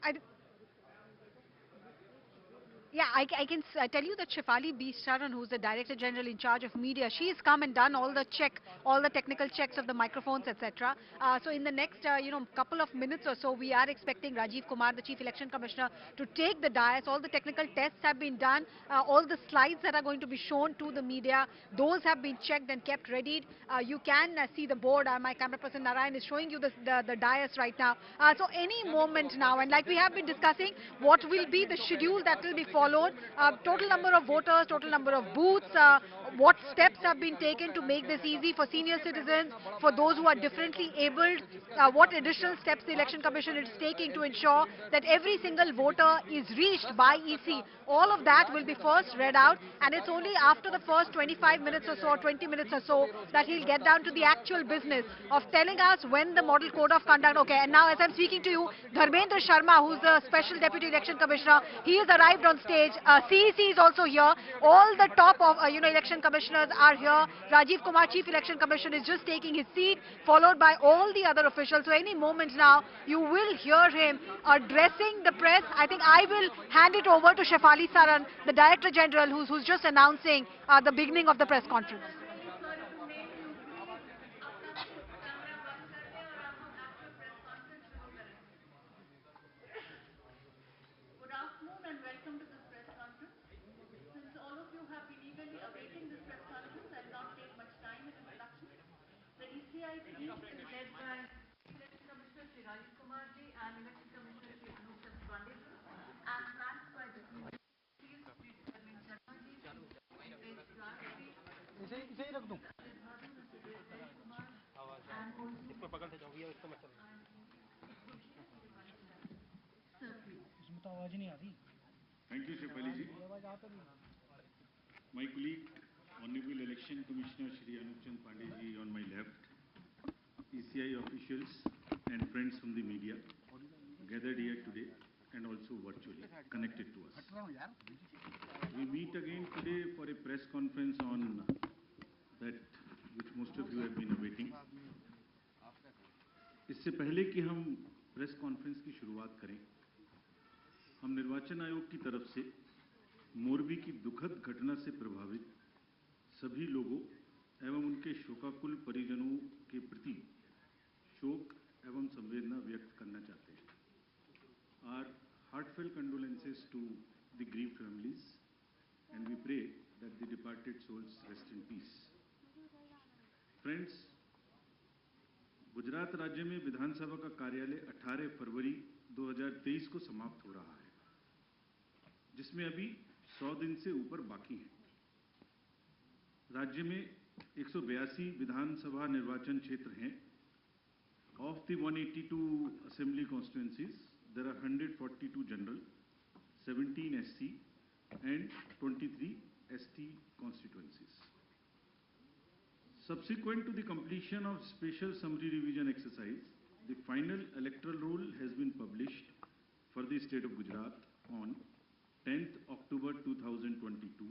I, Yeah, I can tell you that Shefali B. Sharan, who's the Director General in charge of media, she's come and done all the technical checks of the microphones, etc. So in the next, couple of minutes or so, we are expecting Rajiv Kumar, the Chief Election Commissioner, to take the dais. All the technical tests have been done. All the slides that are going to be shown to the media, those have been checked and kept ready. You can see the board. My camera person Narayan is showing you the dais right now. So any moment now, and like we have been discussing, what will be the schedule that will be followed, total number of voters, total number of booths, what steps have been taken to make this easy for senior citizens, for those who are differently abled, what additional steps the Election Commission is taking to ensure that every single voter is reached by EC. All of that will be first read out, and it's only after the first 25 minutes or so, or 20 minutes or so, that he'll get down to the actual business of telling us when the model code of conduct. Okay, and now as I'm speaking to you, Dharmendra Sharma, who's the Special Deputy Election Commissioner, he has arrived on stage. CEC is also here. All the top of election commissioners are here. Rajiv Kumar, Chief Election Commissioner, is just taking his seat, followed by all the other officials. So any moment now, you will hear him addressing the press. I think I will hand it over to Shefali Saran, the Director General, who's just announcing the beginning of the press conference. Good afternoon and welcome to this press conference. Since all of you have been eagerly awaiting this press conference, I'll not take much time in introduction. The ECI team is led by Election Commissioner Shri Rajiv Kumar ji and Election Commissioner Shri Anup Chand Pandey ji, and flanked by the committee Shri Arvind Sharma ji, Shri Raj ji, इसे ही रख दूं इसमें पकड़ ले जाओ ये इसको मत चलना इसमें तो आवाज नहीं आ रही Thank you, Shefali ji. My colleague, Honorable Election Commissioner Shri Anup Chand Pandey ji on my left, ECI officials and friends from the media gathered here today and also virtually connected to us. We meet again today for a press conference on that which most of you have been awaiting. इससे पहले कि हम press conference की शुरुआत करें, हम निर्वाचन आयोग की तरफ से मोरबी की दुखद घटना से प्रभावित सभी लोगों एवं उनके शोकाकुल परिजनों के प्रति शोक एवं संवेदना व्यक्त करना चाहते हैं. Our heartfelt condolences to the grieved families, and we pray that the departed souls rest in peace. Friends, Gujarat राज्य में विधानसभा का कार्यालय 18 फरवरी 2023 को समाप्त हो रहा है, जिसमें अभी 100 दिन से ऊपर बाकी हैं. राज्य में 182 विधानसभा निर्वाचन क्षेत्र हैं. Of the 182 assembly constituencies, there are 142 general, 17 SC and 23 ST constituencies. Subsequent to the completion of special summary revision exercise, the final electoral roll has been published for the state of Gujarat on 10th October 2022,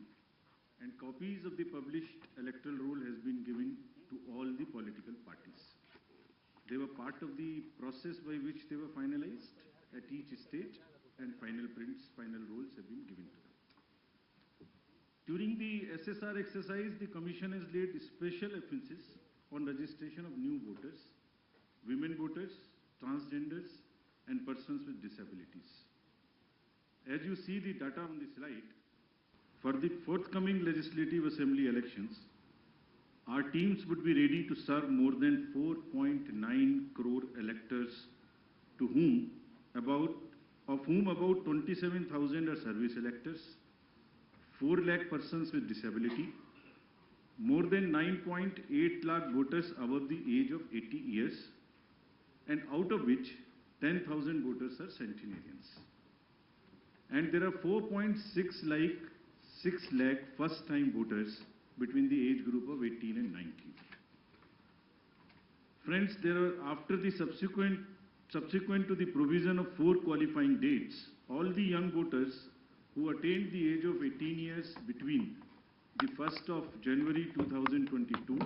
and copies of the published electoral roll has been given to all the political parties. They were part of the process by which they were finalized at each stage, and final prints, final rolls have been given to them. During the SSR exercise, the Commission has laid special emphasis on registration of new voters, women voters, transgenders, and persons with disabilities. As you see the data on the slide, for the forthcoming legislative assembly elections, our teams would be ready to serve more than 4.9 crore electors, of whom about 27,000 are service electors, 4 lakh persons with disability, more than 9.8 lakh voters above the age of 80 years, and out of which 10,000 voters are centenarians. And there are 4.6 lakh first-time voters between the age group of 18 and 19. Friends, there are, after the subsequent to the provision of 4 qualifying dates, all the young voters who attained the age of 18 years between the 1st of January 2022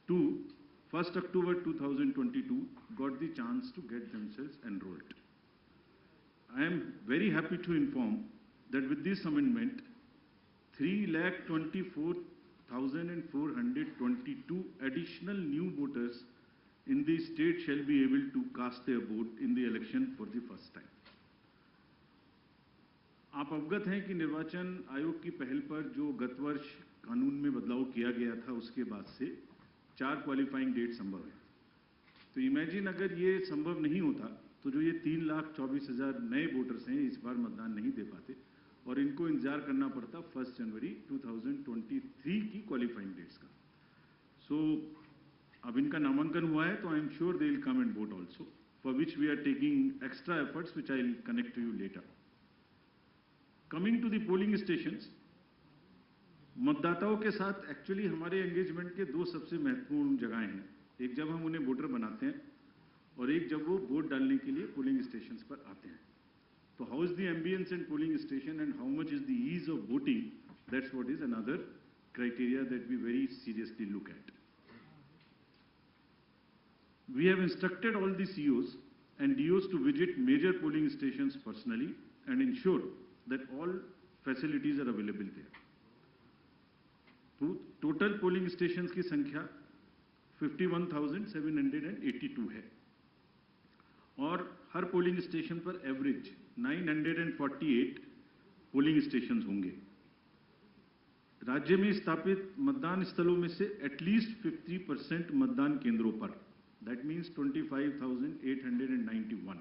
to 1st October 2022 got the chance to get themselves enrolled. I am very happy to inform that with this amendment, 3,24,422 additional new voters in the state shall be able to cast their vote in the election for the first time. आप अवगत हैं कि निर्वाचन आयोग की पहल पर जो गत वर्ष कानून में बदलाव किया गया था, उसके बाद से 4 क्वालिफाइंग डेट संभव है। तो इमेजिन अगर ये संभव नहीं होता तो जो ये 3,24,000 नए वोटर्स हैं इस बार मतदान नहीं दे पाते और इनको इंतजार करना पड़ता 1 जनवरी 2023 की क्वालिफाइंग डेट्स का। सो अब इनका नामांकन हुआ है तो I am sure they will come and vote also, for which we are taking extra efforts which I will connect to you later. Coming to the polling stations, मतदाताओं के साथ एक्चुअली हमारे एंगेजमेंट के 2 सबसे महत्वपूर्ण जगहें हैं। एक जब हम उन्हें वोटर बनाते हैं और एक जब वो वोट डालने के लिए पोलिंग स्टेशंस पर आते हैं। तो how is the ambience in polling station and how much is the ease of voting, that's what is another criteria that we very seriously look at. We have instructed all the CEOs and DOs to visit major polling stations personally and ensure that all facilities are available there. Total polling stations की संख्या 51,782 है और हर polling station पर average 948 polling stations होंगे। राज्य में स्थापित मतदान स्थलों में से एटलीस्ट 50% मतदान केंद्रों पर, that means 25,891।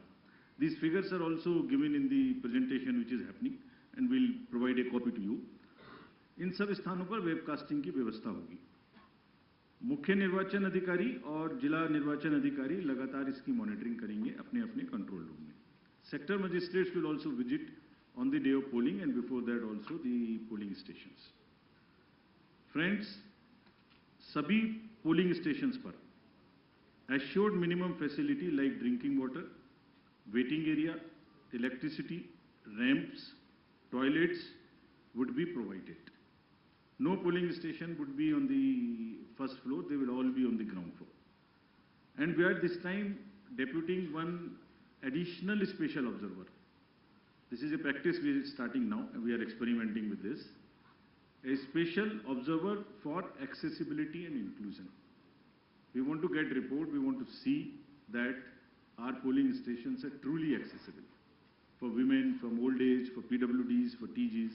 These figures are also given in the presentation which is happening and we'll provide a copy to you. इन सब स्थानों पर वेबकास्टिंग की व्यवस्था होगी। मुख्य निर्वाचन अधिकारी और जिला निर्वाचन अधिकारी लगातार इसकी मॉनिटरिंग करेंगे अपने अपने कंट्रोल रूम में। Sector magistrates will also visit on the day of polling and before that also the polling stations. Friends, सभी पोलिंग स्टेशंस पर assured minimum facility like drinking water, waiting area, electricity, ramps, toilets would be provided. No polling station would be on the first floor, they will all be on the ground floor. And we are this time deputing one additional special observer. This is a practice we are starting now and we are experimenting with this. A special observer for accessibility and inclusion. We want to get report, we want to see that our polling stations are truly accessible for women, from old age, for PWDs, for TGs.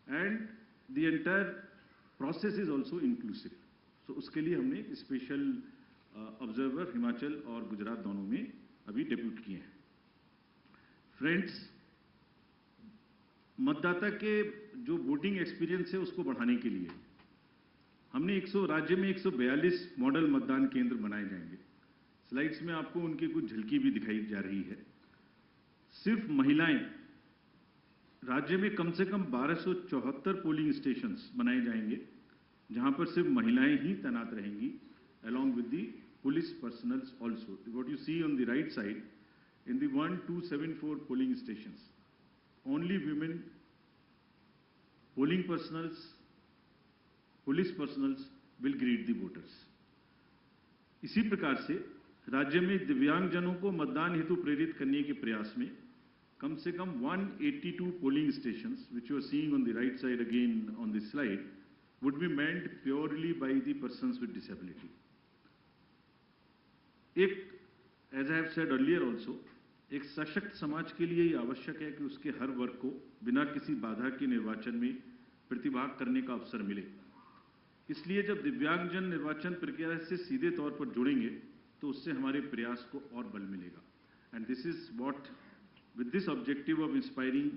And the entire process is also inclusive. So उसके लिए हमने special observer Himachal और गुजरात दोनों में अभी depute किए हैं। Friends, मतदाता के जो वोटिंग एक्सपीरियंस है उसको बढ़ाने के लिए हमने राज्य में 142 मॉडल मतदान केंद्र बनाए जाएंगे। स्लाइड्स में आपको उनकी कुछ झलकी भी दिखाई जा रही है। सिर्फ महिलाएं, राज्य में कम से कम 1274 पोलिंग स्टेशंस बनाए जाएंगे जहां पर सिर्फ महिलाएं ही तैनात रहेंगी, along with the police personnel also. What you see on the right side, in the 1274 polling stations, only women polling personnel, police personnel will greet the voters. इसी प्रकार से राज्य में दिव्यांगजनों को मतदान हेतु प्रेरित करने के प्रयास में कम से कम 182 polling stations, which you are seeing on the right side again on this slide, would be manned purely by the persons with disability. As I have said earlier also, एक सशक्त समाज के लिए ये आवश्यक है कि उसके हर वर्ग को बिना किसी बाधा के निर्वाचन में प्रतिभाग करने का अवसर मिले। इसलिए जब दिव्यांगजन निर्वाचन प्रक्रिया से सीधे तौर पर जुड़ेंगे तो उससे हमारे प्रयास को और बल मिलेगा। And this is what, with this objective of inspiring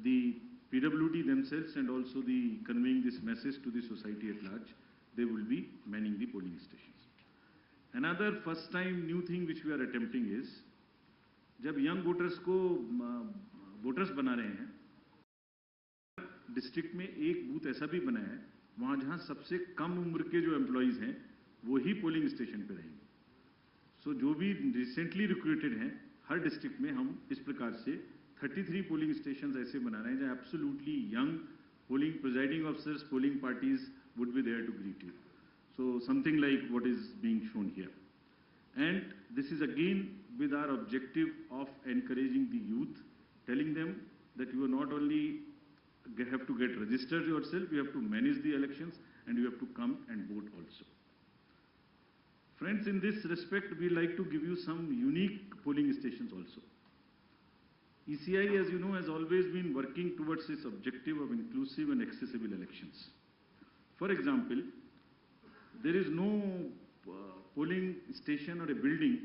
the PWD themselves and also the conveying this message to the society at large, they will be manning the polling stations. Another first time new thing which we are attempting is, जब young voters को voters बना रहे हैं, district में एक booth ऐसा भी बनाया है वहां जहां सबसे कम उम्र के जो एम्प्लॉइज हैं वो ही पोलिंग स्टेशन पे रहेंगे। सो जो भी रिसेंटली रिक्रूटेड हैं हर डिस्ट्रिक्ट में हम इस प्रकार से 33 पोलिंग स्टेशन ऐसे बना रहे हैं जहां absolutely young polling presiding officers, polling parties would be there to greet you. So something like what is being shown here. And this is again with our objective of encouraging the youth telling them that you are not only have to get registered yourself, you have to manage the elections and you have to come and vote also. Friends, in this respect, we like to give you some unique polling stations also. ECI, as you know, has always been working towards its objective of inclusive and accessible elections. For example, there is no polling station or a building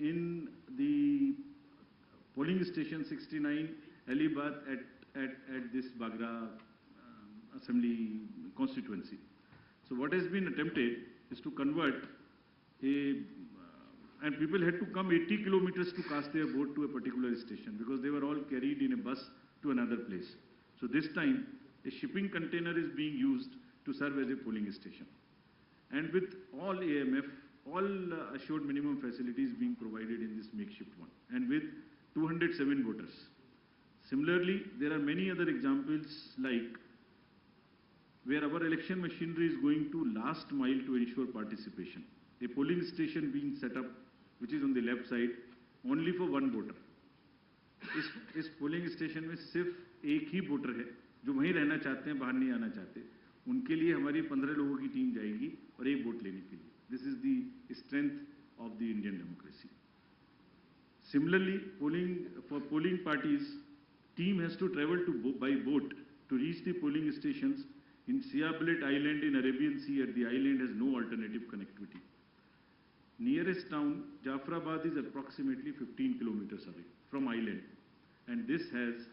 in the polling station 69 Alibad at this Bagra Assembly constituency. So what has been attempted is to convert and people had to come 80 kilometers to cast their vote to a particular station because they were all carried in a bus to another place. So this time, a shipping container is being used to serve as a polling station. And with all AMF, all assured minimum facilities being provided in this makeshift one, and with 207 voters. Similarly, there are many other examples like where our election machinery is going to last mile to ensure participation. A polling station being set up, which is on the left side, only for one voter. इस polling station में सिर्फ एक ही voter है जो वहीं रहना चाहते हैं, बाहर नहीं आना चाहते. उनके लिए हमारी 15 लोगों की टीम जाएगी और एक वोट लेने के लिए. This is the strength of the Indian democracy. Similarly, for polling parties, team has to travel by boat to reach the polling stations in Siabelet Island in Arabian Sea, and the island has no alternative connectivity. Nearest town, Jafrabad, is approximately 15 kilometers away from island, and this has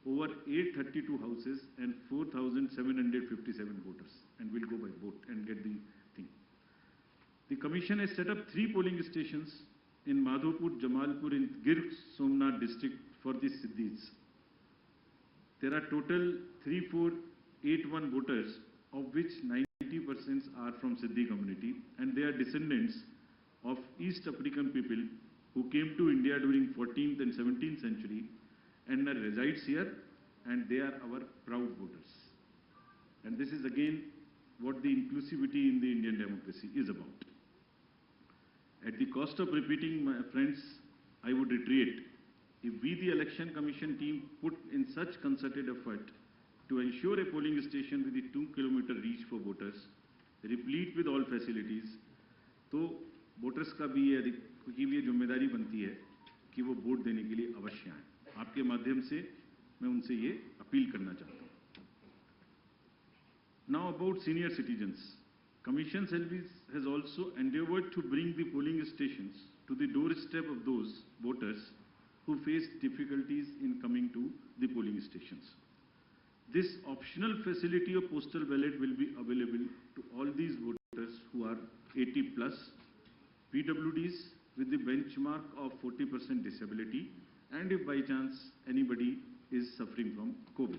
over 832 houses and 4,757 voters, and will go by boat and get the thing. The commission has set up 3 polling stations in Madhopur, Jamalpur, in Gir Somnath district for the Siddhis. There are total 3481 voters, of which 90% are from Siddhi community, and they are descendants of East African people who came to India during 14th and 17th century and resides here, and they are our proud voters. And this is again what the inclusivity in the Indian democracy is about. At the cost of repeating, my friends, I would reiterate, if we, the Election Commission team, put in such concerted effort to ensure a polling station with a 2-kilometer reach for voters, replete with all facilities, तो voters का भी ये जिम्मेदारी बनती है कि वो vote देने के लिए अवश्य आएं. आपके माध्यम से मैं उनसे ये अपील करना चाहता हूँ. Now about senior citizens. Commission Service has also endeavored to bring the polling stations to the doorstep of those voters who face difficulties in coming to the polling stations. This optional facility of postal ballot will be available to all these voters who are 80 plus, PWDs with the benchmark of 40% disability, and if by chance anybody is suffering from COVID.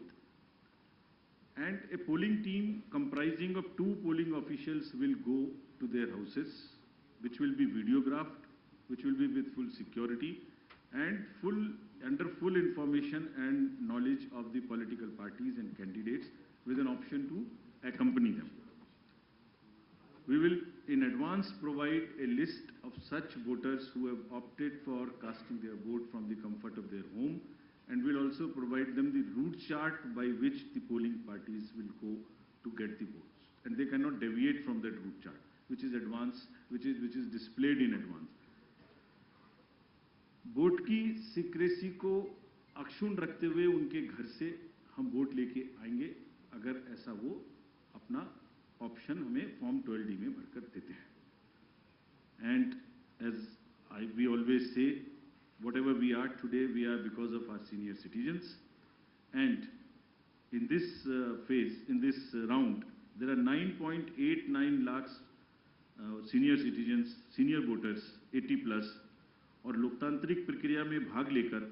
And a polling team comprising of 2 polling officials will go to their houses, which will be videographed, which will be with full security and under full information and knowledge of the political parties and candidates, with an option to accompany them. We will in advance provide a list of such voters who have opted for casting their vote from the comfort of their home, and will also provide them the route chart by which the polling parties will go to get the votes. And they cannot deviate from that route chart, which is displayed in advance. Vote की secrecy को अक्षुण्ण रखते हुए उनके घर से हम vote लेके आएंगे, अगर ऐसा वो अपना ऑप्शन हमें फॉर्म 12D में भरकर देते हैं. And as we always say, whatever we are today, we are because of our senior citizens. And in this phase, in this round, there are 9.89 lakhs senior citizens, senior voters, 80 plus, और लोकतांत्रिक प्रक्रिया में भाग लेकर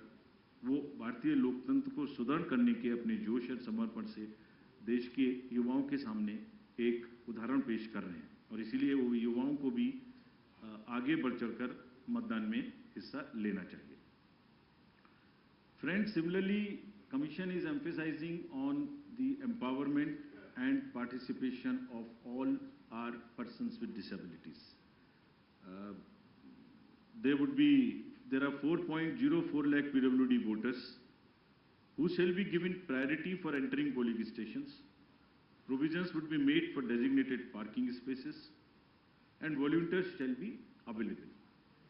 वो भारतीय लोकतंत्र को सुदृढ़ करने के अपने जोश और समर्पण से देश के युवाओं के सामने एक उदाहरण पेश कर रहे हैं, और इसीलिए वो युवाओं को भी आगे बढ़ चढ़कर मतदान में हिस्सा लेना चाहिए. Friends, similarly, Commission is emphasizing on the empowerment and participation of all our persons with disabilities. There are 4.04 lakh PWD voters who shall be given priority for entering polling stations. Provisions would be made for designated parking spaces, and volunteers shall be available.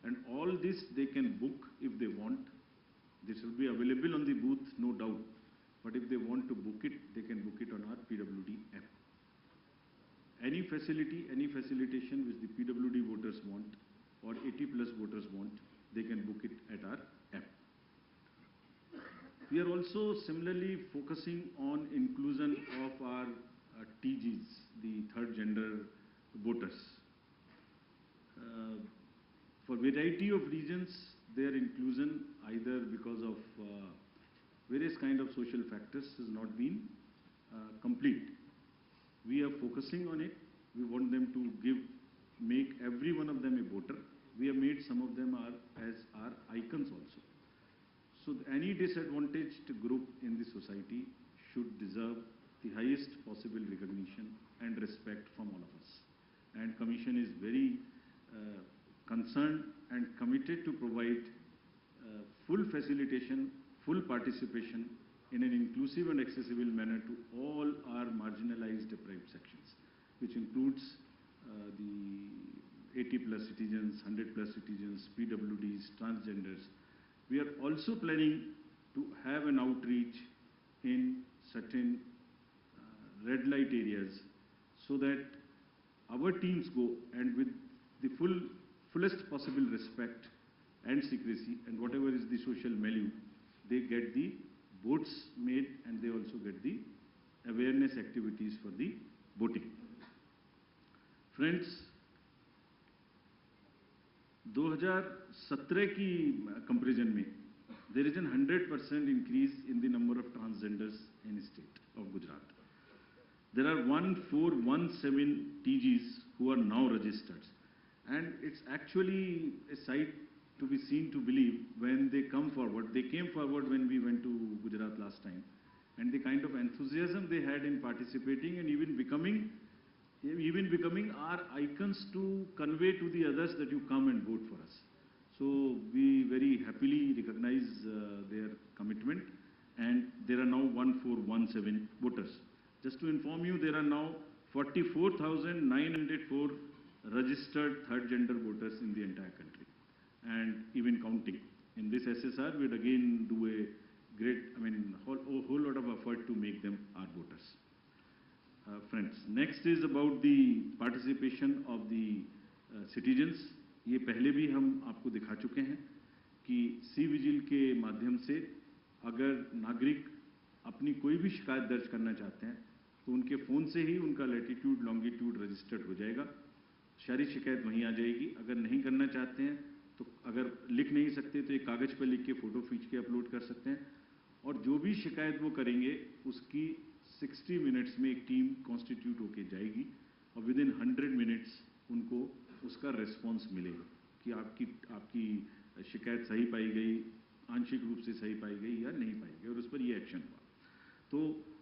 And all this they can book if they want. This will be available on the booth, no doubt. But if they want to book it, they can book it on our PWD app. Any facility, any facilitation which the PWD voters want or 80+ voters want, they can book it at our app. We are also similarly focusing on inclusion of our TGs, the third gender voters. For variety of reasons, their inclusion, either because of various kind of social factors, has not been complete. We are focusing on it. We want them to make every one of them a voter. We have made some of them as our icons also. So any disadvantaged group in the society should deserve the highest possible recognition and respect from all of us. And Commission is very concerned and committed to provide full facilitation, full participation in an inclusive and accessible manner to all our marginalized deprived sections, which includes the 80+ citizens, 100+ citizens, PWDs, transgenders. We are also planning to have an outreach in certain red light areas so that our teams go and with the fullest possible respect and secrecy and whatever is the social milieu, they get the votes made and they also get the awareness activities for the voting. Friends, 2017 की comparison में there is a 100% increase in the number of transgenders in the state of Gujarat. There are 1417 TGs who are now registered, and it's actually a sight to be seen to believe when they come forward. They came forward when we went to Gujarat last time, and the kind of enthusiasm they had in participating and even becoming our icons to convey to the others that you come and vote for us. So we very happily recognize their commitment, and there are now 1417 voters. Just to inform you, there are now 44,904 registered third gender voters in the entire country, and even counting. In this SSR, we'd again do a great, whole lot of effort to make them our voters. Friends, next is about the participation of the citizens. ये पहले भी हम आपको दिखा चुके हैं कि C vigil के माध्यम से अगर नागरिक अपनी कोई भी शिकायत दर्ज करना चाहते हैं तो उनके फ़ोन से ही उनका लैटिट्यूड लॉन्गिट्यूड रजिस्टर्ड हो जाएगा, सारी शिकायत वहीं आ जाएगी। अगर नहीं करना चाहते हैं तो अगर लिख नहीं सकते तो एक कागज़ पर लिख के फ़ोटो खींच के अपलोड कर सकते हैं, और जो भी शिकायत वो करेंगे उसकी 60 मिनट्स में एक टीम कॉन्स्टिट्यूट होके जाएगी और विदिन 100 मिनट्स उनको उसका रिस्पॉन्स मिलेगा कि आपकी शिकायत सही पाई गई, आंशिक रूप से सही पाई गई या नहीं पाई गई, और उस पर ये एक्शन हुआ। तो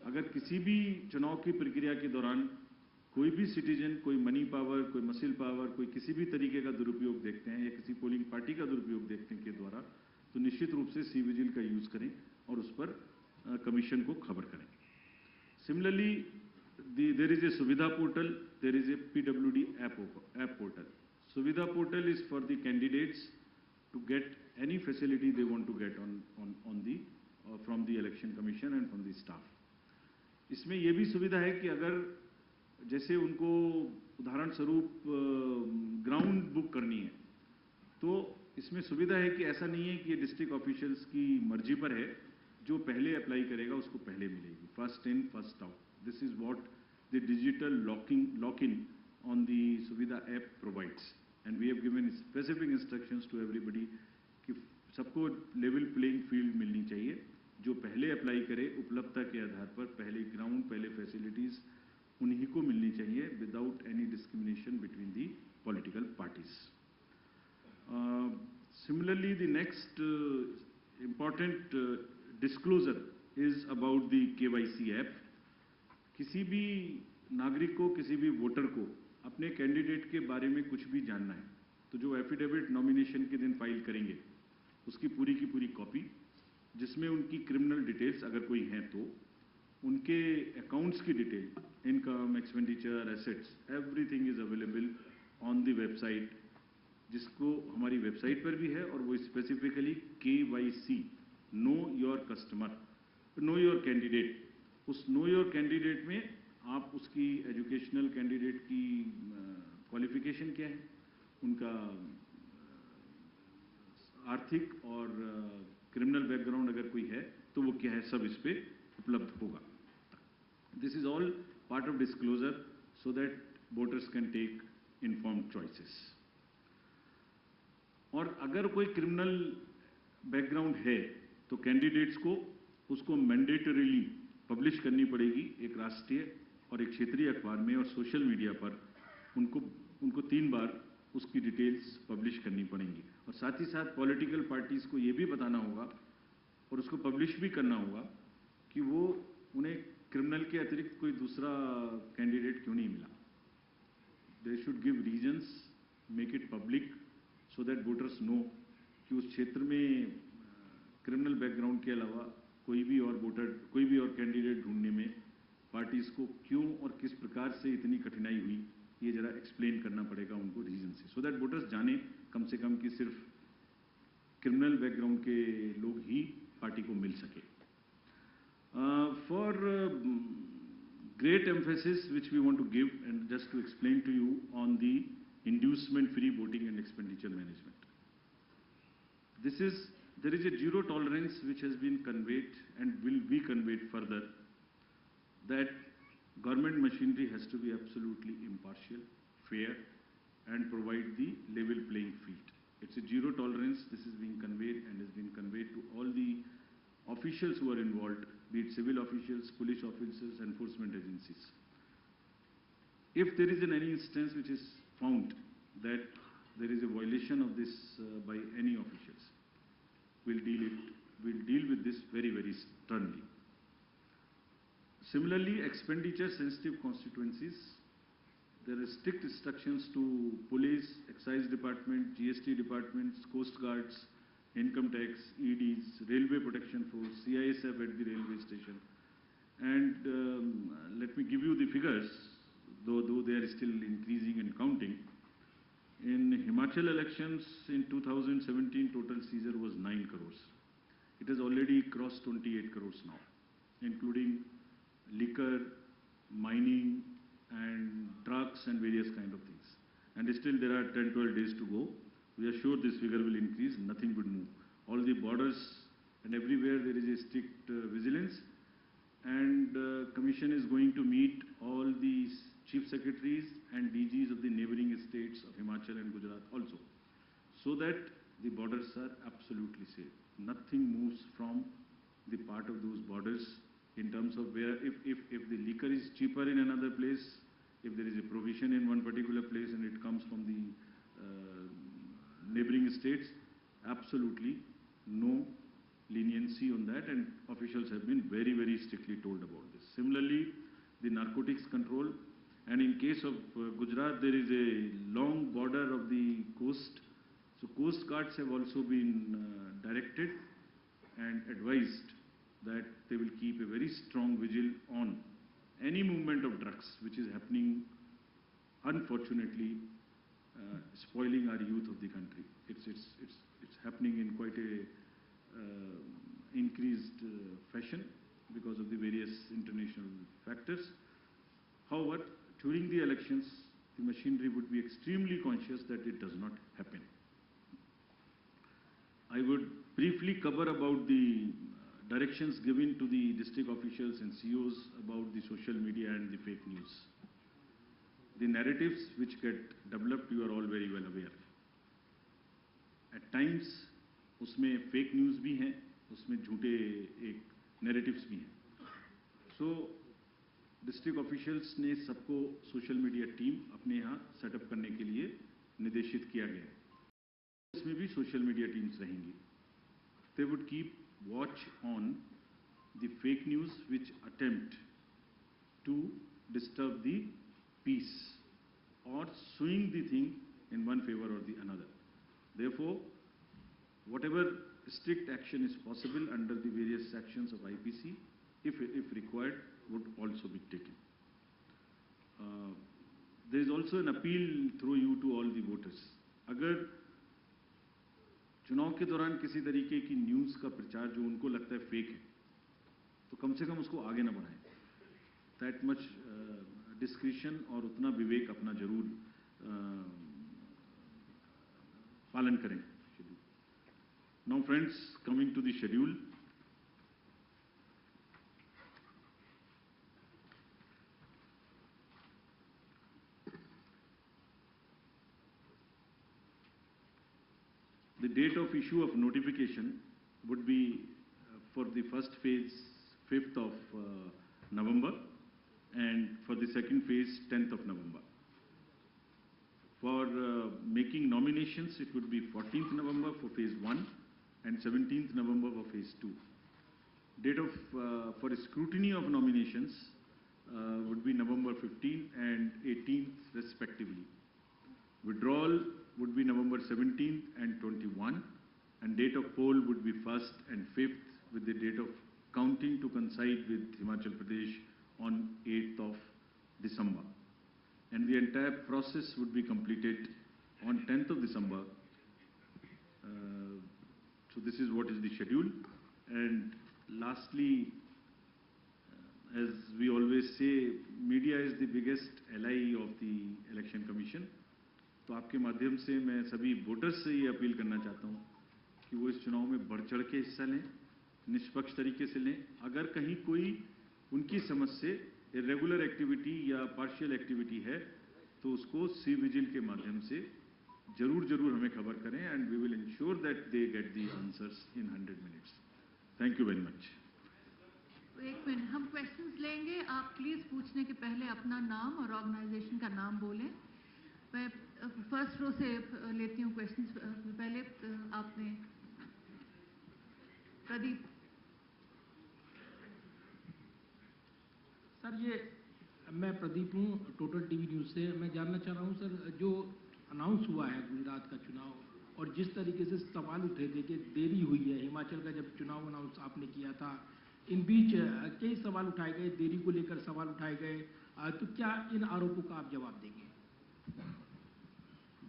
अगर किसी भी चुनाव की प्रक्रिया के दौरान कोई भी सिटीजन, कोई मनी पावर, कोई मसल पावर, कोई किसी भी तरीके का दुरुपयोग देखते हैं या किसी पोलिंग पार्टी का दुरुपयोग देखते हैं के द्वारा, तो निश्चित रूप से सी विजिल का यूज़ करें और उस पर कमीशन को खबर करें। Similarly, there is a Suvidha portal, there is a PWD app portal. Suvidha portal is for the candidates to get any facility they want to get from the election commission and from the staff. इसमें ये भी सुविधा है कि अगर जैसे उनको उदाहरण स्वरूप ग्राउंड बुक करनी है, तो इसमें सुविधा है कि ऐसा नहीं है कि ये डिस्ट्रिक्ट ऑफिशियल्स की मर्जी पर है, जो पहले अप्लाई करेगा उसको पहले मिलेगी, first in first out. This is what the digital lock in on the Suvidha app provides, and we have given specific instructions to everybody कि सबको लेवल प्लेइंग फील्ड मिलनी चाहिए. जो पहले अप्लाई करे उपलब्धता के आधार पर पहले ग्राउंड, पहले फैसिलिटीज उन्हीं को मिलनी चाहिए without any discrimination between the political parties. Similarly, the next important disclosure is about the KYC app. किसी भी नागरिक को, किसी भी वोटर को अपने कैंडिडेट के बारे में कुछ भी जानना है तो जो एफिडेविट नॉमिनेशन के दिन फाइल करेंगे उसकी पूरी की पूरी कॉपी जिसमें उनकी क्रिमिनल डिटेल्स अगर कोई हैं तो उनके अकाउंट्स की detail, income, expenditure, assets, everything is available on the website, जिसको हमारी वेबसाइट पर भी है, और वो specifically KYC, know your customer, know your candidate. उस नो योर कैंडिडेट में आप उसकी एजुकेशनल कैंडिडेट की क्वालिफिकेशन क्या है, उनका आर्थिक और क्रिमिनल बैकग्राउंड अगर कोई है तो वो क्या है, सब इस पे उपलब्ध होगा। This is all part of disclosure so that voters can take informed choices. और अगर कोई क्रिमिनल बैकग्राउंड है तो कैंडिडेट्स को उसको मैंडेटरीली पब्लिश करनी पड़ेगी एक राष्ट्रीय और एक क्षेत्रीय अखबार में, और सोशल मीडिया पर उनको 3 बार उसकी डिटेल्स पब्लिश करनी पड़ेंगी। और साथ ही साथ पॉलिटिकल पार्टीज को ये भी बताना होगा और उसको पब्लिश भी करना होगा कि वो उन्हें क्रिमिनल के अतिरिक्त कोई दूसरा कैंडिडेट क्यों नहीं मिला। They should give reasons, make it public so that voters know कि उस क्षेत्र में क्रिमिनल बैकग्राउंड के अलावा कोई भी और कैंडिडेट ढूंढने में पार्टीज को क्यों और किस प्रकार से इतनी कठिनाई हुई, ये जरा एक्सप्लेन करना पड़ेगा उनको रीजन से, सो दैट वोटर्स जाने कम से कम कि सिर्फ क्रिमिनल बैकग्राउंड के लोग ही पार्टी को मिल सके। For great emphasis which we want to give, and just to explain to you on the inducement free voting and expenditure management. There is a zero tolerance which has been conveyed and will be conveyed further, that government machinery has to be absolutely impartial, fair, and provide the level playing field. It's a zero tolerance. This is being conveyed and has been conveyed to all the officials who are involved, be it civil officials, police officers, enforcement agencies. If there is any instance which is found that there is a violation of this by any officials, we'll deal with this very, very sternly. Similarly, expenditure sensitive constituencies, there are strict instructions to police, excise department, GST departments, coast guards, income tax, EDs, railway protection force, CISF at the railway station. And let me give you the figures, though they are still increasing and counting. In Himachal elections in 2017, total seizure was 9 crores. It has already crossed 28 crores now, including liquor, mining, and drugs and various kind of things. And still there are 10-12 days to go. We are sure this figure will increase, nothing would move. All the borders and everywhere there is a strict vigilance, and Commission is going to meet all the chief secretaries and DGs of the neighboring states of Himachal and Gujarat also, so that the borders are absolutely safe. Nothing moves from the part of those borders in terms of where, if the liquor is cheaper in another place, if there is a provision in one particular place and it comes from the neighboring states, absolutely no leniency on that, and officials have been very, very strictly told about this. Similarly, the narcotics control, and in case of Gujarat, there is a long border of the coast, so coast guards have also been directed and advised that they will keep a very strong vigil on any movement of drugs which is happening, unfortunately, spoiling our youth of the country. It's happening in quite a increased fashion because of the various international factors. However, during the elections, the machinery would be extremely conscious that it does not happen. I would briefly cover about the directions given to the district officials and COs about the social media and the fake news. The narratives which get developed, you are all very well aware. At times, उसमें fake news भी हैं, उसमें झूठे एक narratives भी हैं. So, district officials ने सबको social media team अपने यहाँ setup करने के लिए निर्देशित किया गया है. इसमें भी social media teams रहेंगी. They would keep watch on the fake news which attempt to disturb the peace or swing the thing in one favor or the another. Therefore, whatever strict action is possible under the various sections of IPC, if required, would also be taken. There is also an appeal through you to all the voters. अगर चुनाव के दौरान किसी तरीके की news का प्रचार जो उनको लगता है फेक है, तो कम से कम उसको आगे ना बढ़ाएं. That much discretion और उतना विवेक अपना जरूर पालन करें. Now friends, coming to the schedule. The date of issue of notification would be for the first phase 5th of November and for the second phase 10th of November. For making nominations, it would be 14th November for phase 1 and 17th November for phase 2. Date of for scrutiny of nominations would be November 15th and 18th respectively. Withdrawal would be November 17th and 21, and date of poll would be 1st and 5th, with the date of counting to coincide with Himachal Pradesh on 8th of December. And the entire process would be completed on 10th of December. So this is what is the schedule. And lastly, as we always say, media is the biggest ally of the Election Commission. तो आपके माध्यम से मैं सभी voters से ये appeal करना चाहता हूँ कि वो इस चुनाव में बढ़ चढ़ के हिस्सा लें, निष्पक्ष तरीके से लें. अगर कहीं कोई उनकी समझ से इरेगुलर एक्टिविटी या पार्शियल एक्टिविटी है तो उसको सी विजिल के माध्यम से जरूर हमें खबर करें, and we will ensure that they get the answers in 100 minutes. Thank you very much. एक मिनट, हम क्वेश्चंस लेंगे. आप प्लीज पूछने के पहले अपना नाम और ऑर्गेनाइजेशन का नाम बोलें. मैं फर्स्ट रो से लेती हूँ क्वेश्चंस. पहले आपने प्रदीप. सर, ये मैं प्रदीप हूँ, टोटल टीवी न्यूज़ से. मैं जानना चाह रहा हूँ सर, जो अनाउंस हुआ है गुजरात का चुनाव और जिस तरीके से सवाल उठे थे कि देरी हुई है, हिमाचल का जब चुनाव अनाउंस आपने किया था, इन बीच कई सवाल उठाए गए, देरी को लेकर सवाल उठाए गए, तो क्या इन आरोपों का आप जवाब देंगे?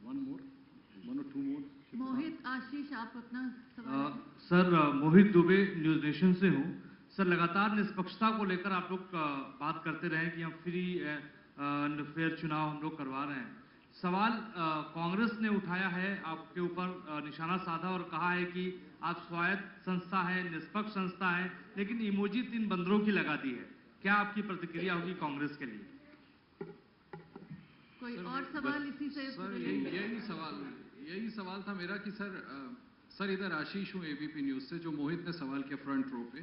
one or two more. मोहित, आशीष, आप अपना सवाल. सर, मोहित दुबे, न्यूज़ नेशन से हूँ. सर, लगातार निष्पक्षता को लेकर आप लोग बात करते रहे कि हम फ्री एंड फेयर चुनाव हम लोग करवा रहे हैं. सवाल कांग्रेस ने उठाया है, आपके ऊपर निशाना साधा और कहा है कि आप स्वायत्त संस्था है, निष्पक्ष संस्था है, लेकिन इमोजी 3 बंदरों की लगा दी है. क्या आपकी प्रतिक्रिया होगी कांग्रेस के लिए? कोई और सवाल इसी से? सर, यही सवाल था मेरा कि सर इधर आशीष हूँ एबीपी न्यूज़ से. जो मोहित ने सवाल किया फ्रंट रो पे,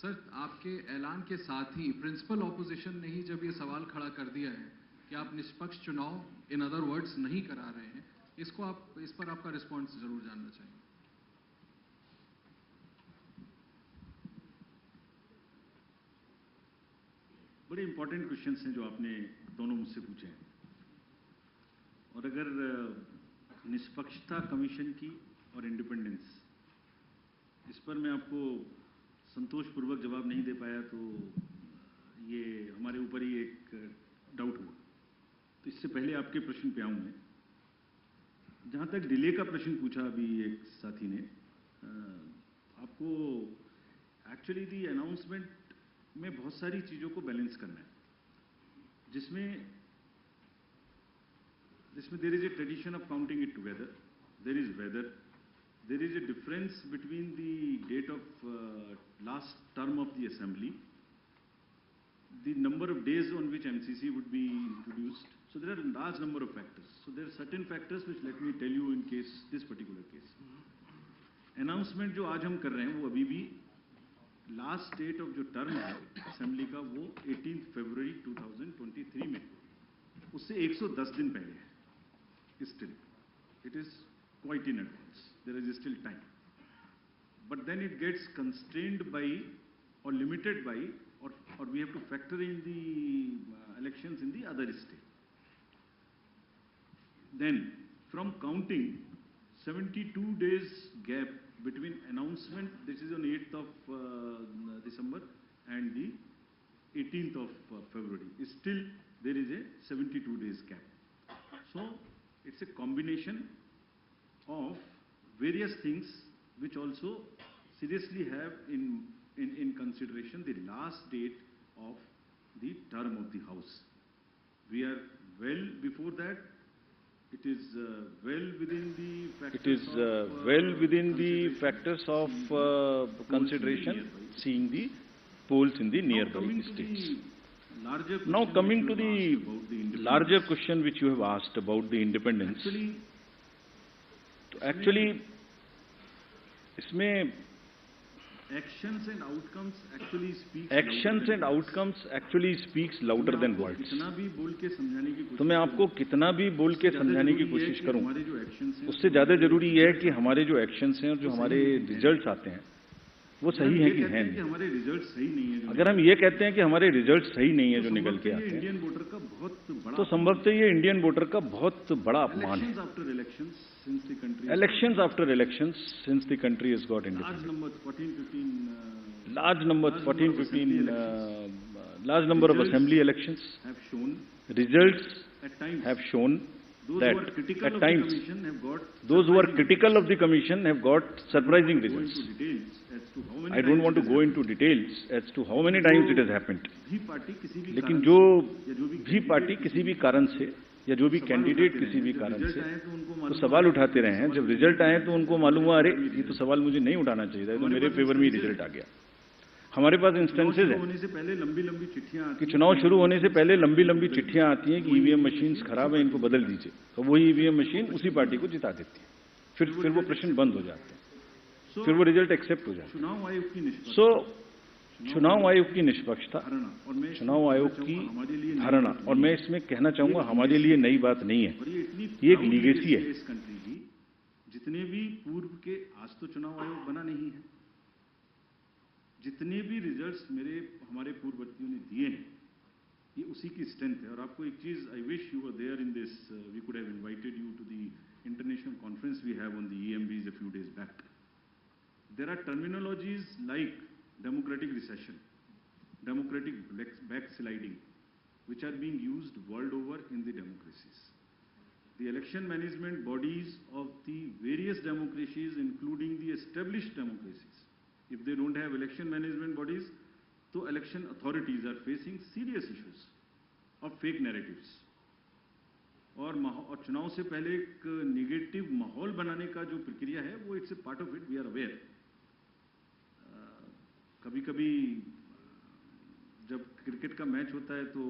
सर आपके ऐलान के साथ ही प्रिंसिपल ऑपोजिशन ने ही जब ये सवाल खड़ा कर दिया है कि आप निष्पक्ष चुनाव, इन अदर वर्ड्स, नहीं करा रहे हैं, इस पर आपका रिस्पॉन्स जरूर जानना चाहिए. बड़े इंपॉर्टेंट क्वेश्चंस हैं जो आपने दोनों मुझसे पूछे हैं. और अगर निष्पक्षता कमीशन की और इंडिपेंडेंस, इस पर मैं आपको संतोषपूर्वक जवाब नहीं दे पाया तो ये हमारे ऊपर ही एक डाउट हुआ. तो इससे पहले आपके प्रश्न पे आऊँ मैं. जहाँ तक डिले का प्रश्न पूछा अभी एक साथी ने, आपको एक्चुअली दी अनाउंसमेंट में बहुत सारी चीज़ों को बैलेंस करना है, जिसमें there is a tradition of counting it together. There is weather. There is a difference between the date of last term of the assembly, the number of days on which MCC would be introduced. So there are a large number of factors. So there are certain factors which let me tell you in case, this particular case. Announcement जो आज हम कर रहे हैं वो अभी भी last date of जो टर्म है असेंबली का वो 18 फरवरी 2023 में, उससे 110 दिन पहले है. Still, it is quite in advance. There is still time. But then it gets constrained by or limited by, or we have to factor in the elections in the other state. Then from counting, 72 days gap between announcement, this is on 8th of December, and the 18th of February. Still, there is a 72 days gap. So, it's a combination of various things which also seriously have in consideration the last date of the term of the House. We are well before that. It is well within the factors of consideration, seeing the polls in the nearby states. Now coming to the larger question which you have asked about the independence. Actually, इसमें actions and outcomes actually speaks louder than words. तो मैं आपको कितना भी बोल के समझाने की कोशिश करूं, उससे ज्यादा जरूरी यह है कि हमारे जो एक्शंस हैं और जो हमारे रिजल्ट्स आते हैं वो सही है कि हैं नहीं। हमारे रिजल्ट सही नहीं है, अगर हम ये कहते हैं कि हमारे रिजल्ट सही नहीं है जो निकल के आते हैं, इंडियन वोटर का बहुत बड़ा, तो संभवतः ये इंडियन वोटर का बहुत बड़ा अपमान है। Elections after elections since the country has got independence. Large number of assembly elections have shown, results have shown that at times those who are critical of the commission have got surprising results. I don't want to go into details as to how many times it has happened. लेकिन जो भी party किसी भी कारण से या जो भी कैंडिडेट किसी भी कारण से तो सवाल उठाते रहे हैं, जब रिजल्ट आए तो उनको मालूम हुआ अरे ये तो सवाल मुझे नहीं उठाना चाहिए था, तो मेरे फेवर में रिजल्ट आ गया। हमारे पास इंस्टेंसेस हैं कि चुनाव शुरू होने से पहले लंबी लंबी चिट्ठियां आती हैं कि ईवीएम मशीन्स खराब है, इनको बदल दीजिए, तो वही ईवीएम मशीन उसी पार्टी को जिता देती है, फिर वो प्रश्न बंद हो जाते हैं, फिर वो रिजल्ट एक्सेप्ट हो जाता है। चुनाव आयोग की निष्पक्षता, चुनाव आयोग की धारणा, और मैं इसमें कहना चाहूंगा हमारे लिए नई बात नहीं है, ये एक लीगेसी है। जितने भी पूर्व के, आज तो चुनाव आयोग बना नहीं है, जितने भी रिजल्ट्स हमारे पूर्ववर्तियों ने दिए हैं, ये उसी की स्ट्रेंथ है। और आपको एक चीज, I wish you were there in this, we could have invited you to the international conference we have on the EMBs a few days back. There are terminologies like democratic recession, democratic backsliding, which are being used world over in the democracies. The election management bodies of the various democracies, including the established democracies, if they don't have election management bodies, so election authorities are facing serious issues of fake narratives. और चुनाव से पहले एक negative माहौल बनाने का जो प्रक्रिया है, वो it's a part of it, we are aware. कभी कभी जब क्रिकेट का मैच होता है तो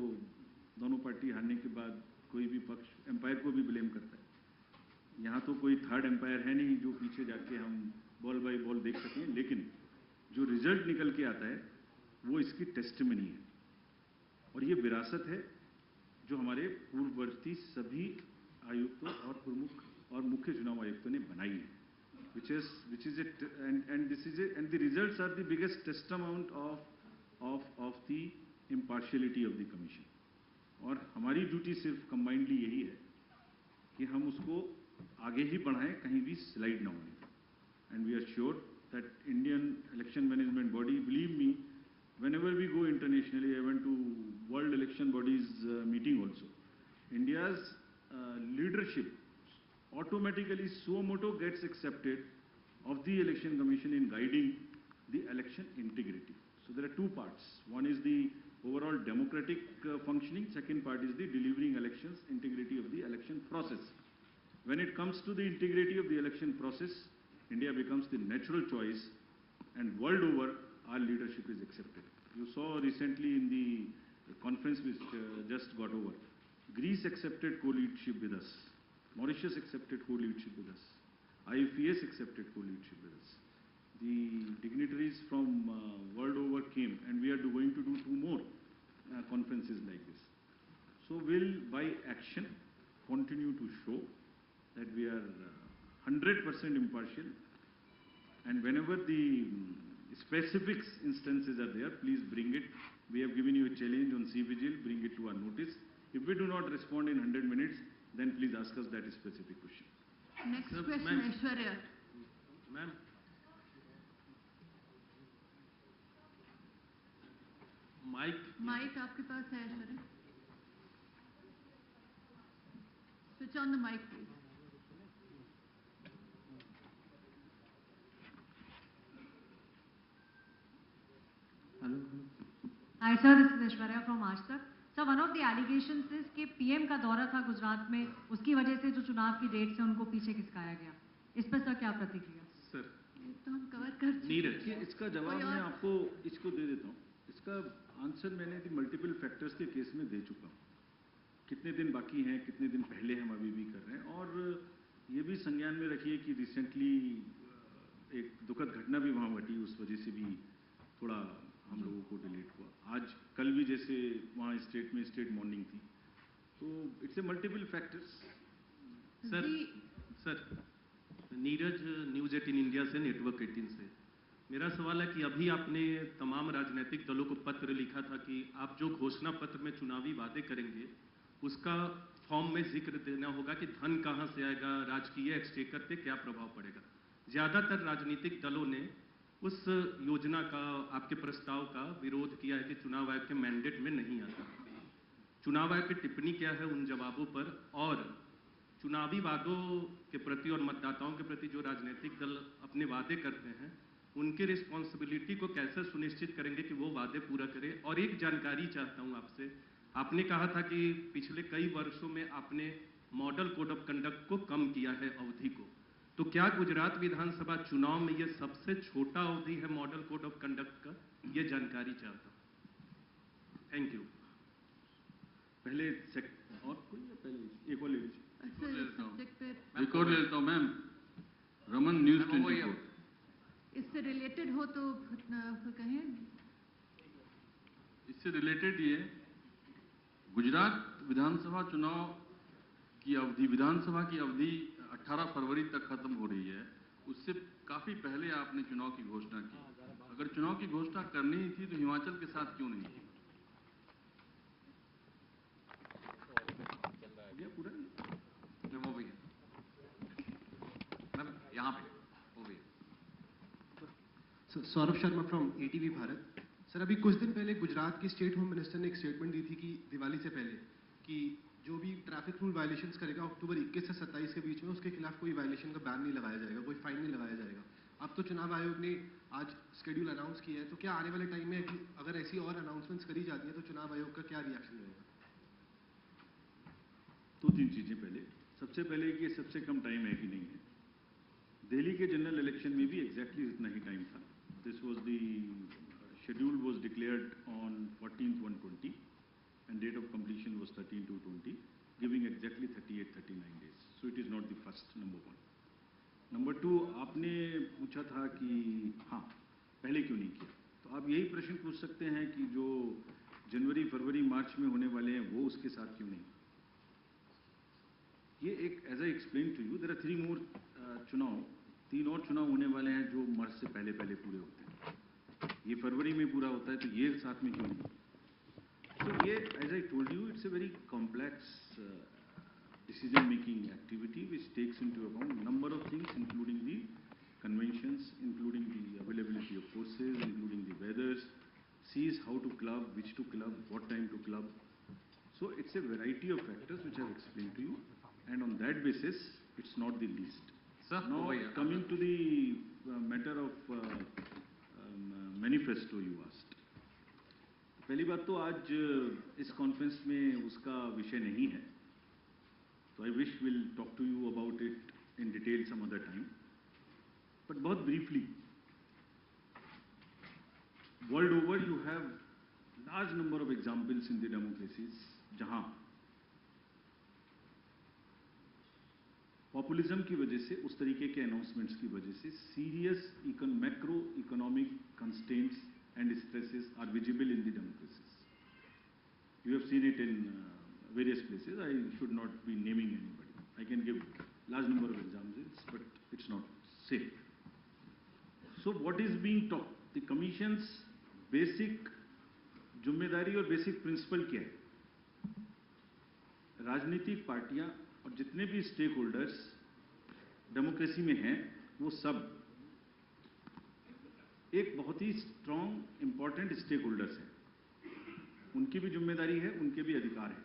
दोनों पार्टी हारने के बाद कोई भी पक्ष एम्पायर को भी ब्लेम करता है। यहाँ तो कोई थर्ड एम्पायर है नहीं जो पीछे जाके हम बॉल बाय बॉल देख सकें, लेकिन जो रिजल्ट निकल के आता है वो इसकी टेस्टिमनी है, और ये विरासत है जो हमारे पूर्ववर्ती सभी आयुक्तों और प्रमुख और मुख्य चुनाव आयुक्तों ने बनाई है, which is it, and this is it, and the results are the biggest testament of the impartiality of the commission. और हमारी ड्यूटी सिर्फ कंबाइंडली यही है कि हम उसको आगे ही बढ़ाएं, कहीं भी स्लाइड ना होने। And we are sure that Indian election management body, believe me, whenever we go internationally, I went to World Election Bodies meeting also, India's leadership automatically suo moto gets accepted of the election commission in guiding the election integrity. So there are two parts. One is the overall democratic functioning. Second part is the delivering elections, integrity of the election process. When it comes to the integrity of the election process, India becomes the natural choice, and world over, our leadership is accepted. You saw recently in the conference which just got over, Greece accepted co-leadership with us. Mauritius accepted co-leadership with us. IFES accepted co-leadership with us. The dignitaries from world over came, and we are going to do 2 more conferences like this. So we'll, by action, continue to show that we are 100% impartial, and whenever the specific instances are there, please bring it. We have given you a challenge on CVGIL, bring it to our notice. If we do not respond in 100 minutes, then please ask us that specific question. Next question, Aishwarya. Ma'am, mic आपके पास है Aishwarya? Switch on the mic please. Hi sir, this is Aishwarya from आज तक. So one of the allegations is कि PM का दौरा था गुजरात में, उसकी वजह से जो चुनाव की डेट से उनको पीछे खिसकाया गया. इस पर सर क्या प्रतिक्रिया? सर तो हम कवर कर चुके हैं. देखिए, इसका जवाब मैं आपको इसको दे देता हूँ. इसका आंसर मैंने मल्टीपल फैक्टर्स के केस में दे चुका हूँ. कितने दिन बाकी हैं, कितने दिन पहले हम अभी भी कर रहे हैं. और ये भी संज्ञान में रखिए कि रिसेंटली एक दुखद घटना भी वहाँ घटी, उस वजह से भी थोड़ा हम लोगों को डिलीट हुआ. आज कल भी जैसे वहाँ स्टेट में स्टेट मॉर्निंग थी, तो it's a multiple factors. Sir Neeraj, news 18 India से, नेटवर्क 18 से. मेरा सवाल है कि अभी आपने तमाम राजनीतिक दलों को पत्र लिखा था कि आप जो घोषणा पत्र में चुनावी वादे करेंगे उसका फॉर्म में जिक्र देना होगा कि धन कहां से आएगा, राजकीय एक्सचेकर पे क्या प्रभाव पड़ेगा. ज़्यादातर राजनीतिक दलों ने उस योजना का, आपके प्रस्ताव का विरोध किया है कि चुनाव आयोग के मैंडेट में नहीं आता. चुनाव आयोग की टिप्पणी क्या है उन जवाबों पर, और चुनावी वादों के प्रति और मतदाताओं के प्रति जो राजनीतिक दल अपने वादे करते हैं उनके रिस्पॉन्सिबिलिटी को कैसे सुनिश्चित करेंगे कि वो वादे पूरा करें. और एक जानकारी चाहता हूं आपसे, आपने कहा था कि पिछले कई वर्षों में आपने मॉडल कोड ऑफ कंडक्ट को कम किया है अवधि को, तो क्या गुजरात विधानसभा चुनाव में यह सबसे छोटा अवधि है मॉडल कोड ऑफ कंडक्ट का? ये जानकारी चाहता हूं. Thank you. पहले और कोई है? पहले एक और ले लीजिए. एक और ले लेता हूँ मैम. रमन, न्यूज़ 24. इससे रिलेटेड हो तो कहें. इससे रिलेटेड ये गुजरात विधानसभा चुनाव की अवधि, विधानसभा की अवधि 18 फरवरी तक खत्म हो रही है. उससे काफी पहले आपने चुनाव की घोषणा की. अगर चुनाव की घोषणा करनी ही थी तो हिमाचल के साथ क्यों नहीं की? पूरा वो भी है मैम, यहाँ पे वो भी है. Saurabh Sharma from ATV Bharat. Sir, अभी कुछ दिन पहले गुजरात की स्टेट होम मिनिस्टर ने एक स्टेटमेंट दी थी कि दिवाली से पहले कि जो भी ट्रैफिक रूल वायलेशंस करेगा अक्टूबर 21 से 27 के बीच में, उसके खिलाफ कोई वायलेशन का बैन नहीं लगाया जाएगा, कोई फाइन नहीं लगाया जाएगा. अब तो चुनाव आयोग ने आज शेड्यूल अनाउंस किया है, तो क्या आने वाले टाइम में अगर ऐसी और अनाउंसमेंट्स करी जाती है तो चुनाव आयोग का क्या रिएक्शन रहेगा? दो तीन चीजें. पहले सबसे पहले कि सबसे कम टाइम है कि नहीं है. दिल्ली के जनरल इलेक्शन में भी एग्जैक्टली इतना ही टाइम था. This was the schedule was declared on 14/1/20 and date of completion was 13/2/20, giving exactly 38-39 days. So it is not the first, number one. Number two, आपने पूछा था कि हाँ पहले क्यों नहीं किया, तो आप यही प्रश्न पूछ सकते हैं कि जो जनवरी, फरवरी, मार्च में होने वाले हैं वो उसके साथ क्यों नहीं. ये एक, as I explain to you, there are 3 more चुनाव, 3 और चुनाव होने वाले हैं जो मार्च से पहले पहले पूरे होते हैं. ये फरवरी में पूरा होता है, तो ये साथ में क्यों नहीं. So yeah, as I told you, it's a very complex decision-making activity which takes into account number of things, including the conventions, including the availability of forces, including the weathers, sees how to club, which to club, what time to club. So it's a variety of factors which I've explained to you, and on that basis, it's not the least. Sir, now coming to the matter of manifesto you asked. पहली बात तो आज इस conference में उसका विषय नहीं है, तो I wish will talk to you about it in detail some other time. But बहुत briefly, world over you have large number of examples in the democracies जहां पॉपुलिज्म की वजह से, उस तरीके के अनाउंसमेंट्स की वजह से serious macro economic constraints and stresses are visible in the democracies. You have seen it in various places. I should not be naming anybody. I can give large number of examples, but it's not safe. So what is being taught? The Commission's basic जिम्मेदारी और basic principle क्या है? राजनीतिक पार्टियां और जितने भी stake holders democracy में हैं, वो सब एक बहुत ही स्ट्रॉन्ग इंपॉर्टेंट स्टेक होल्डर्स हैं. उनकी भी जिम्मेदारी है, उनके भी अधिकार है।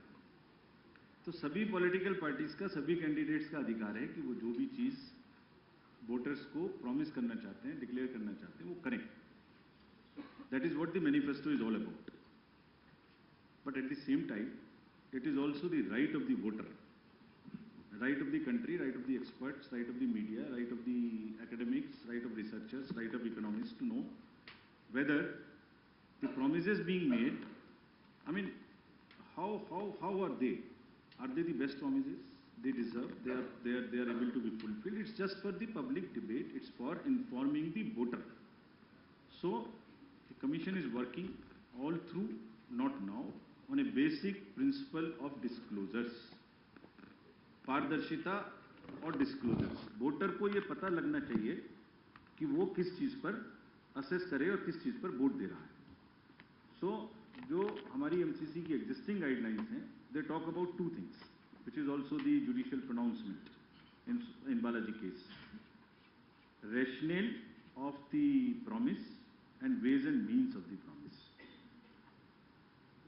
तो सभी पॉलिटिकल पार्टीज का, सभी कैंडिडेट्स का अधिकार है कि वो जो भी चीज़ वोटर्स को प्रॉमिस करना चाहते हैं, डिक्लेयर करना चाहते हैं, वो करें। That is what the manifesto is all about. But at the same time it is also the right of the voter, right of the country, right of the experts, right of the media, right of the academics, right of researchers, right of economists to know whether the promises being made, I mean, how are they? Are they the best promises they deserve? They are able to be fulfilled. It's just for the public debate. It's for informing the voter. So the commission is working all through, not now, on a basic principle of disclosures, पारदर्शिता और disclosures. Voter को ये पता लगना चाहिए कि वो किस चीज़ पर असेस करे और किस चीज़ पर वोट दे रहा है। सो जो हमारी एमसीसी की एग्जिस्टिंग गाइडलाइंस हैं, they talk about two things, which is also the judicial pronouncement in Balaji case, rationale of the promise and ways and means of the promise.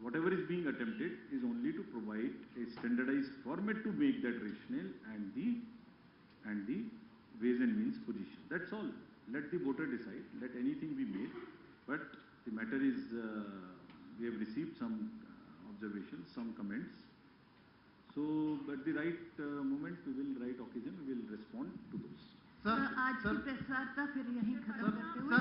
Whatever is being attempted is only to provide a standardized format to make that rationale and the ways and means position. That's all. Let the voter decide. Let anything be made. But the matter is, we have received some observations, some comments. So, at the right moment, we will, right occasion, we will respond to those. Sir, आज की press वार्ता फिर यहीं खत्म करते हुए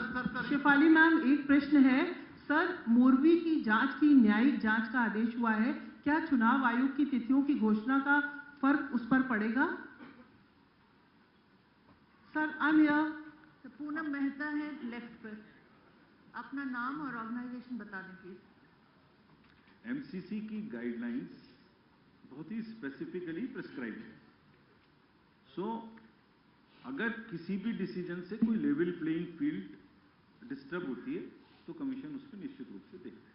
Shefali ma'am, एक प्रश्न है सर, मोरवी की जांच की न्यायिक जांच का आदेश हुआ है, क्या चुनाव आयोग की तिथियों की घोषणा का फर्क उस पर पड़ेगा? सर, तो पूनम मेहता है लेफ्ट पर, अपना नाम और ऑर्गेनाइजेशन बता दें प्लीज। एमसीसी की गाइडलाइंस बहुत ही स्पेसिफिकली प्रिस्क्राइब है। सो अगर किसी भी डिसीजन से कोई लेवल प्लेइंग फील्ड डिस्टर्ब होती है तो कमीशन उसको निश्चित रूप से देखता है।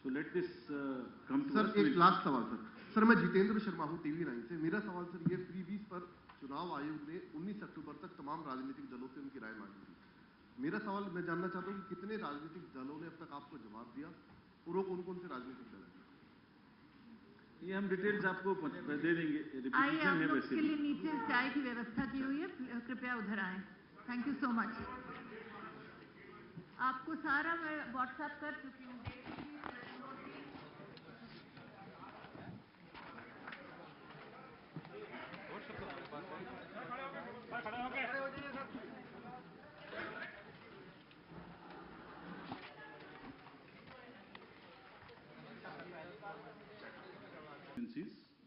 So let this come to sir, एक लास्ट सवाल सर, मैं जितेंद्र शर्मा हूँ TV9 से। मेरा सवाल सर ये, फ्रीबीज पर चुनाव आयोग ने 19 अक्टूबर तक तमाम राजनीतिक दलों से उनकी राय मांगी थी। मेरा सवाल मैं जानना चाहता हूँ कि कितने राजनीतिक दलों ने अब तक आपको जवाब दिया और वो कौन कौन से राजनीतिक दल हैं? ये हम डिटेल्स आपको दे देंगे। आइए, आप लोग के लिए नीचे चाय की व्यवस्था की हुई है, कृपया उधर आए। Thank you so much. आपको सारा मैं व्हाट्सएप कर चुकी हूँ।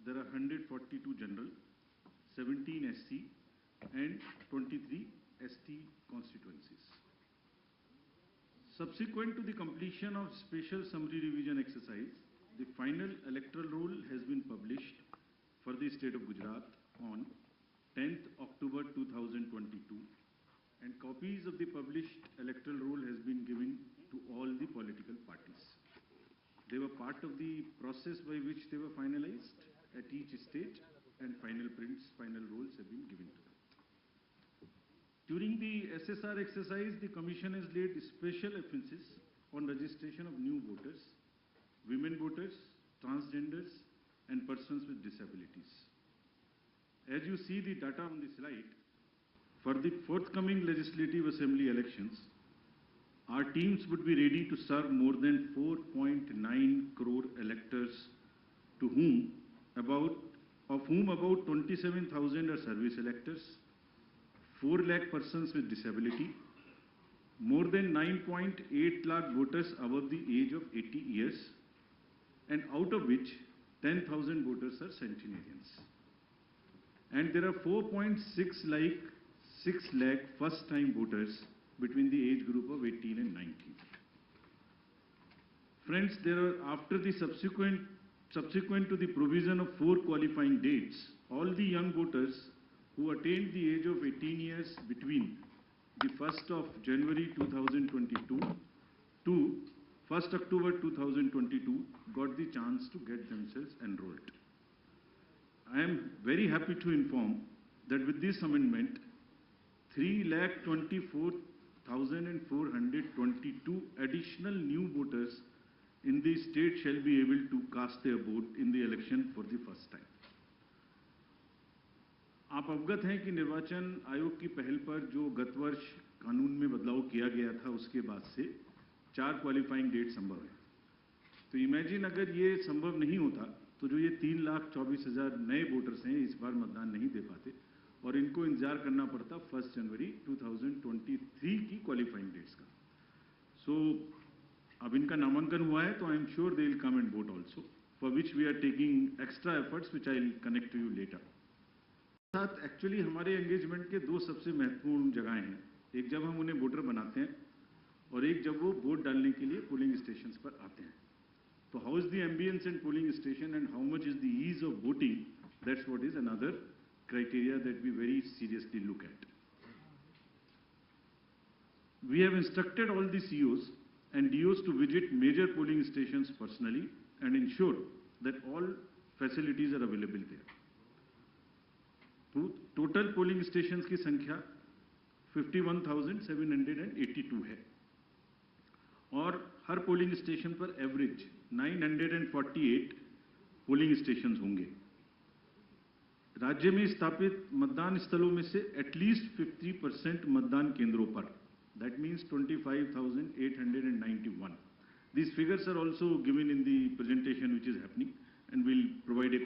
There are 142 general, 17 SC and 23 ST constituencies. Subsequent to the completion of special summary revision exercise, the final electoral roll has been published for the state of Gujarat on 10th October 2022, and copies of the published electoral roll has been given to all the political parties. They were part of the process by which they were finalized at each stage, and final prints, final rolls have been given to them. During the SSR exercise, the Commission has laid special emphasis on registration of new voters, women voters, transgenders, and persons with disabilities. As you see the data on the slide, for the forthcoming Legislative Assembly elections, our teams would be ready to serve more than 4.9 crore electors, to whom about 27,000 are service electors, 4 lakh persons with disability, more than 9.8 lakh voters above the age of 80 years, and out of which 10,000 voters are centenarians. And there are 4.6 lakh first-time voters between the age group of 18 and 19. Friends, there are, after the subsequent to the provision of 4 qualifying dates, all the young voters who attained the age of 18 years between the 1st of January 2022 to 1st October 2022 got the chance to get themselves enrolled. I am very happy to inform that with this amendment, 3,24,422 additional new voters in the state shall be able to cast their vote in the election for the first time. आप अवगत हैं कि निर्वाचन आयोग की पहल पर जो गत वर्ष कानून में बदलाव किया गया था, उसके बाद से 4 क्वालिफाइंग डेट संभव है। तो इमेजिन अगर ये संभव नहीं होता तो जो ये 3,24,000 नए वोटर्स हैं इस बार मतदान नहीं दे पाते और इनको इंतजार करना पड़ता 1 जनवरी 2023 की क्वालिफाइंग डेट्स का। सो अब इनका नामांकन हुआ है तो I am sure they will come and vote also, for which we are taking extra efforts which I will connect to you later. साथ एक्चुअली हमारे एंगेजमेंट के 2 सबसे महत्वपूर्ण जगहें हैं, एक जब हम उन्हें वोटर बनाते हैं और एक जब वो वोट डालने के लिए पोलिंग स्टेशंस पर आते हैं। तो how is the ambience in polling station and how much is the ease of voting, that's what is another criteria that we very seriously look at. We have instructed all the CEOs and DOs to visit major polling stations personally and ensure that all facilities are available there. Total polling stations की संख्या 51,782 है और हर polling station पर average 948 polling stations होंगे। राज्य में स्थापित मतदान स्थलों में से एटलीस्ट 50% मतदान केंद्रों पर, that means 25,891. These figures are also given in the presentation which is happening and will provide a